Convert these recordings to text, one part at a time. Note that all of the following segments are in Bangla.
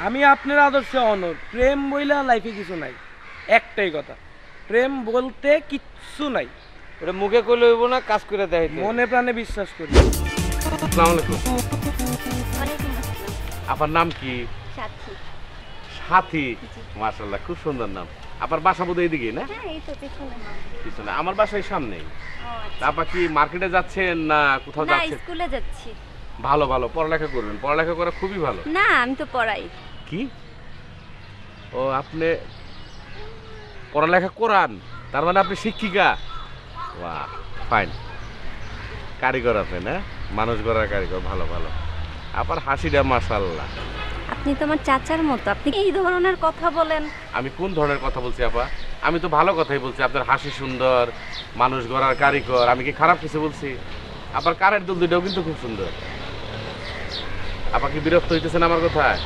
আমি আপনার আদর্শে অনর। প্রেম বইলা লাইফে কিছু নাই, একটাই কথা, প্রেম বলতে কিচ্ছু নাই। ওটা মুখে কইলে হইব না, কাজ করে দেয়। মনে প্রাণে বিশ্বাস করি। আসসালামু আলাইকুম। আপনার নাম কি? সাথী। সাথী? মাশাআল্লাহ, খুব সুন্দর নাম। আপনার বাসা বোধহয় এদিকে না? হ্যাঁ, এই তো পিছনে। পিছনে? আমার বাসা এই সামনেই। আপা কি মার্কেটে যাচ্ছেন না কোথাও যাচ্ছেন? না, স্কুলে যাচ্ছি। ভালো ভালো, পড়ালেখা করবেন, পড়ালেখা করা খুবই ভালো। না, আমি তো পড়াই। কি? ও, আপনি পড়ালেখা করান, তার মানে আপনি শিক্ষিকা? বাহ, ফাইন। কারিগর আপনি না? মানুষ গড়ার কারিগর, ভালো ভালো। আপনার হাসিটা মাশাআল্লাহ। আপনি তো আমার চাচার মতো, আপনি এই ধরনের কথা বলেন। আমি কোন ধরনের কথা বলছি আপা? আমি তো ভালো কথাই বলছি। আপনার হাসি সুন্দর, মানুষ গড়ার কারিগর, আমি কি খারাপ কিছু বলছি? আপনার কানের দুল দুইটাও কিন্তু খুব সুন্দর। আপা কি বিরক্ত হইতেছেন আমার কথায়?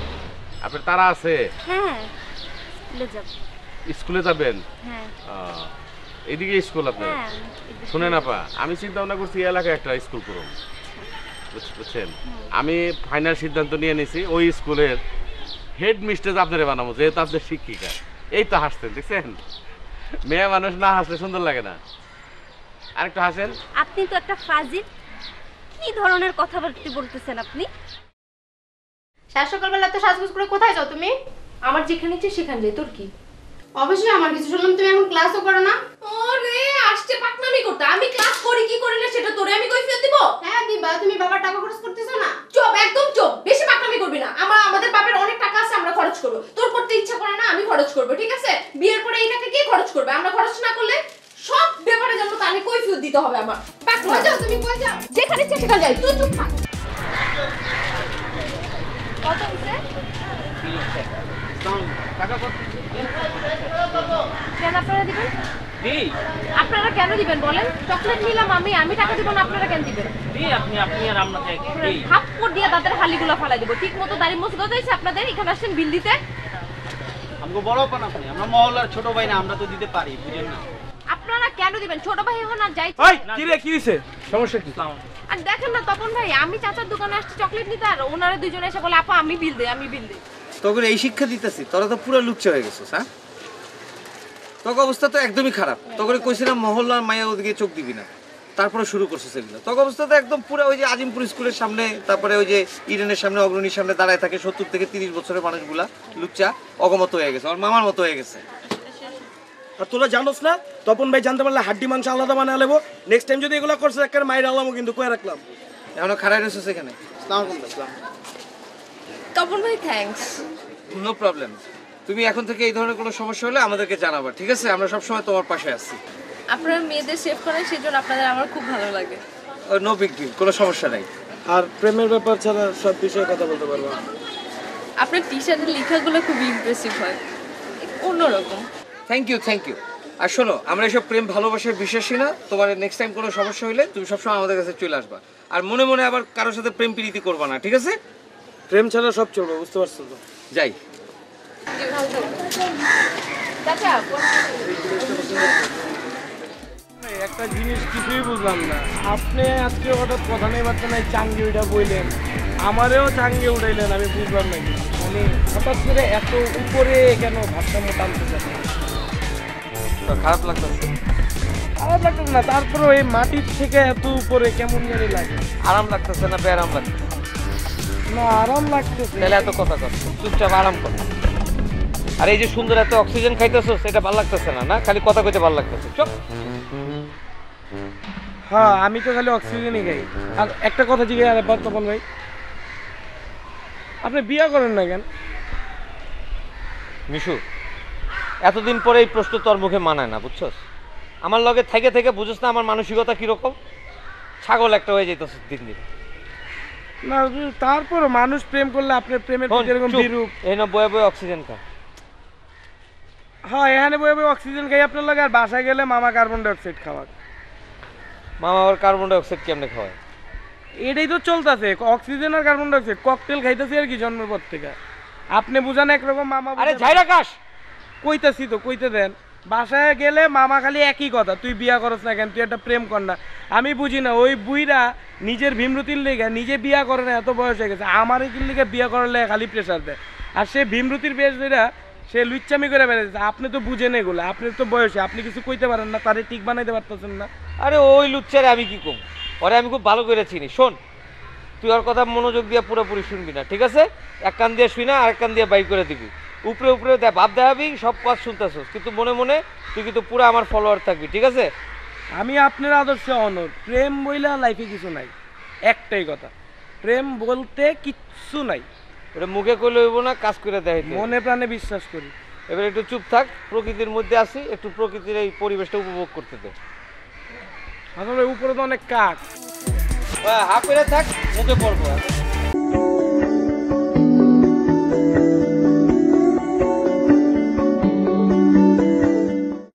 আপনার তারা আছে? হ্যাঁ, স্কুলে যাব। স্কুলে যাবেন? হ্যাঁ। এদিকে স্কুল আপনার? হ্যাঁ। শুনেন আপা, আমি চিন্তা ভাবনা করছি এই এলাকায় একটা স্কুল করুন, বুঝছেন? আমি ফাইনাল সিদ্ধান্ত নিয়ে নিছি ওই স্কুলের হেড মিস্ট্রেস আপনারে বানাবো, যেহেতু আপনার শিক্ষিকা। এই তো হাসতেন, দেখছেন? মেয়ে মানুষ না হাসলে সুন্দর লাগে না। আরেকটু হাসেন। আপনি তো একটা ফাজিল। কি ধরনের কথাবার্তা বলতেছেন আপনি? সকালবেলা তো সাজগোজ করে কোথায় যাও তুমি? আমার যেখানে ইচ্ছে সেখানে যাই, তোর কি? অবশ্যই আমার কিছু, শুনলাম তুমি এখন ক্লাসও করো না। ওরে আসছে পাকনামি করতে। আমি ক্লাস করি কি করি না সেটা তোরে আমি কৈফিয়ত দিব? হ্যাঁ দিবা, তুমি বাবার টাকা খরচ করতেছো না। চুপ, একদম চুপ। বেশি পাকনামি করবি না। আমাদের বাপের অনেক টাকা আছে, আমরা খরচ করব। তোর করতে ইচ্ছা করে না, আমি খরচ করব, ঠিক আছে? বিয়ের পরে এই টাকা কে খরচ করবে? আমরা খরচ না করলে সব ব্যাপারে যেন তাহলে কৈফিয়ত দিতে হবে আমার। কই যাও তুমি, কই যাও? যেখানে ইচ্ছে সেখানে যাই, তুই চুপ থাক। কত হইছে? কেন আপনারা দিবেন? আপনারা কেন দিবেন বলেন? চকলেট নিলাম আমি টাকা দিব না, আপনারা কেন দিবেন? থাপ্পড় দিয়ে দাঁতের হালিগুলো ফালাই দিব। ঠিক মতো দাড়ি মোছ গজাইছে আপনাদের, এখানে আসছেন বিল দিতে। আমগো বড় পান আপনি, আমরা মহল্লার ছোট ভাই না, আমরা তো দিতে পারি, বুঝেন না? আপনারা কেন দিবেন? ছোট ভাই হন আর যাই। ওই কি রে, কি হইছে? সমস্যা কি? আর দেখেন না তপন ভাই, আমি চাচার দোকানে আসছি চকলেট নিতে, আর ওনারা দুইজনে এসে বলে আপা আমি বিল দেই, আমি বিল দেই। তোকে এই শিক্ষা দিতেছি, তোরা তো পুরো লুচ্চা হয়ে গেছিস। হ্যাঁ, তোকে অবস্থা তো একদমই খারাপ। তোকে কইছিলাম মহল্লার মাইয়া ওদিকে চোখ দিবি না, তারপরে শুরু করছিস এগুলো। তোকে অবস্থা তো একদম পুরো ওই যে আজিমপুর স্কুলের সামনে, তারপরে ওই যে ইডেনের সামনে অগ্রণীর সামনে দাঁড়ায় থাকে 70 থেকে 30 বছরের মানুষগুলা, লুচ্চা অগমত হয়ে গেছে, আমার মামার মতো হয়ে গেছে। আর তোরা জানোস না, তপন ভাই জানতে পারলে হাড্ডি মাংস আলাদা বানা লেবো। নেক্সট টাইম যদি এগুলো করছে একটা মায়ের আলামও কিন্তু কয়ে রাখলাম। এখনো খাড়াই রয়েছিস এখানে? আসসালামু আলাইকুম। আসসালাম। তপন ভাই থ্যাঙ্কস। No problem. তুমি এখন থেকে এই ধরনের কোনো সমস্যা হলে আমাদেরকে জানাবা, ঠিক আছে? আমরা সবসময় তোমার পাশে আছি। আপনারা মেয়েদের সেভ করেন, সেজন্য আপনাদের আমার খুব ভালো লাগে। নো বিগ ডিল, কোনো সমস্যা নাই। আর প্রেমের ব্যাপার ছাড়া সব বিষয়ে কথা বলতে পারবো। আপনার টি শার্টের লেখাগুলো খুব ইমপ্রেসিভ হয়, অন্যরকম। Thank you, thank you. আর শোনো, আমরা এসব প্রেম ভালোবাসায় বিশ্বাসী না। তোমার নেক্সট টাইম কোনো সমস্যা হলে তুমি সবসময় আমাদের কাছে চলে আসবা। আর মনে মনে আবার কারোর সাথে প্রেম প্রীতি করবা না, ঠিক আছে? প্রেম ছাড়া সব চলবে, বুঝতে পারছো তো? যাই। একটা জিনিস কিছুই বুঝলাম না, আপনি আজকে হঠাৎ কথা নেই বার্তা নাই চাঙ্গে ওইটা বললেন, আমারেও চাঙ্গে উঠাইলেন, আমি বুঝলাম না কি মানে হঠাৎ করে এত উপরে কেন ভাবসাম্য টানতে চাচ্ছেন? খারাপ লাগতেছে? খারাপ লাগতেছে না, তারপরে এই মাটির থেকে এত উপরে কেমন জানি লাগে। আরাম লাগতেছে না বেআরাম লাগতেছে? না, আরাম লাগতেছে। তাহলে এত কথা কর, চুপচাপ আরাম কর। আর এই যে সুন্দর এত অক্সিজেন খাইতেছো, সেটা ভালো লাগতেছে না? না খালি কথা কইতে ভালো লাগতেছে, চুপ। হ্যাঁ, আমি তো খালি অক্সিজেনই খাই। আর একটা কথা জিজ্ঞাসা ব্যাপার, তপন ভাই আপনি বিয়ে করেন না কেন? মিশু, এতদিন পরে এই প্রশ্ন তোর মুখে মানায় না, বুঝছস? আমার লগে থেকে থেকে বুঝছ না আমার মানসিকতা কিরকম? ছাগল একটা হয়ে যেতেছ দিন দিন। না, তারপর মানুষ প্রেম করলে আপনার প্রেমের প্রতি এরকম বিরূপ। এই না বয়ে বয়ে অক্সিজেন খা। হ্যাঁ, এখানে বয়ে বয়ে অক্সিজেন খাই আপনার লাগে, আর বাসায় গেলে মামা কার্বন ডাই অক্সাইড খাওয়া। মামা আবার কার্বন ডাই অক্সাইড কেমনে খাওয়ায়? এটাই তো চলতেছে, অক্সিজেন আর কার্বন ডাই অক্সাইড ককটেল খাইতেছি আর কি জন্মের পর থেকে। আপনি বুঝান একরকম, মামা আরে ঝাইরা কাশ কইতাছি তো, কইতে দেন। বাসায় গেলে মামা খালি একই কথা, তুই বিয়া করস না কেন, তুই একটা প্রেম কর না। আমি বুঝি না, ওই বুইরা নিজের ভীমরতির লেগে নিজে বিয়া করে না, এত বয়স হয়ে গেছে, আমার এই লিগে বিয়া করার লেগে খালি প্রেশার দেয়। আর সে ভীমরতির বেশ যেটা সে লুচ্চামি করে বেড়াচ্ছে। আপনি তো বুঝেন এগুলো, আপনি তো বয়সে, আপনি কিছু কইতে পারেন না, তারে ঠিক বানাইতে পারতেছেন না। আরে ওই লুচ্চারে আমি কি কম, ওরে আমি খুব ভালো করে চিনি। শোন, তুই ওর কথা মনোযোগ দিয়ে পুরোপুরি শুনবি না, ঠিক আছে? এক কান দিয়ে শুই না, আরেক কান দিয়ে বাইর করে দিবি। উপরে উপরে ভাব দেখাবি, সব কথা শুনতেছস, কিন্তু মনে মনে তুই কিন্তু পুরো আমার ফলোয়ার থাকবি, ঠিক আছে? আমি আপনার আদর্শে অনর। প্রেম বইলা লাইফে কিছু নাই, একটাই কথা, প্রেম বলতে কিচ্ছু নাই। ওটা মুখে কইলে হইব না, কাজ করে দেখাইতে হবে। মনে প্রাণে বিশ্বাস করি। এবার একটু চুপ থাক, প্রকৃতির মধ্যে আসি, একটু প্রকৃতির এই পরিবেশটা উপভোগ করতে দে। আসলে উপরে তো অনেক কাক। হাফ করে থাক, মুখে পড়বো।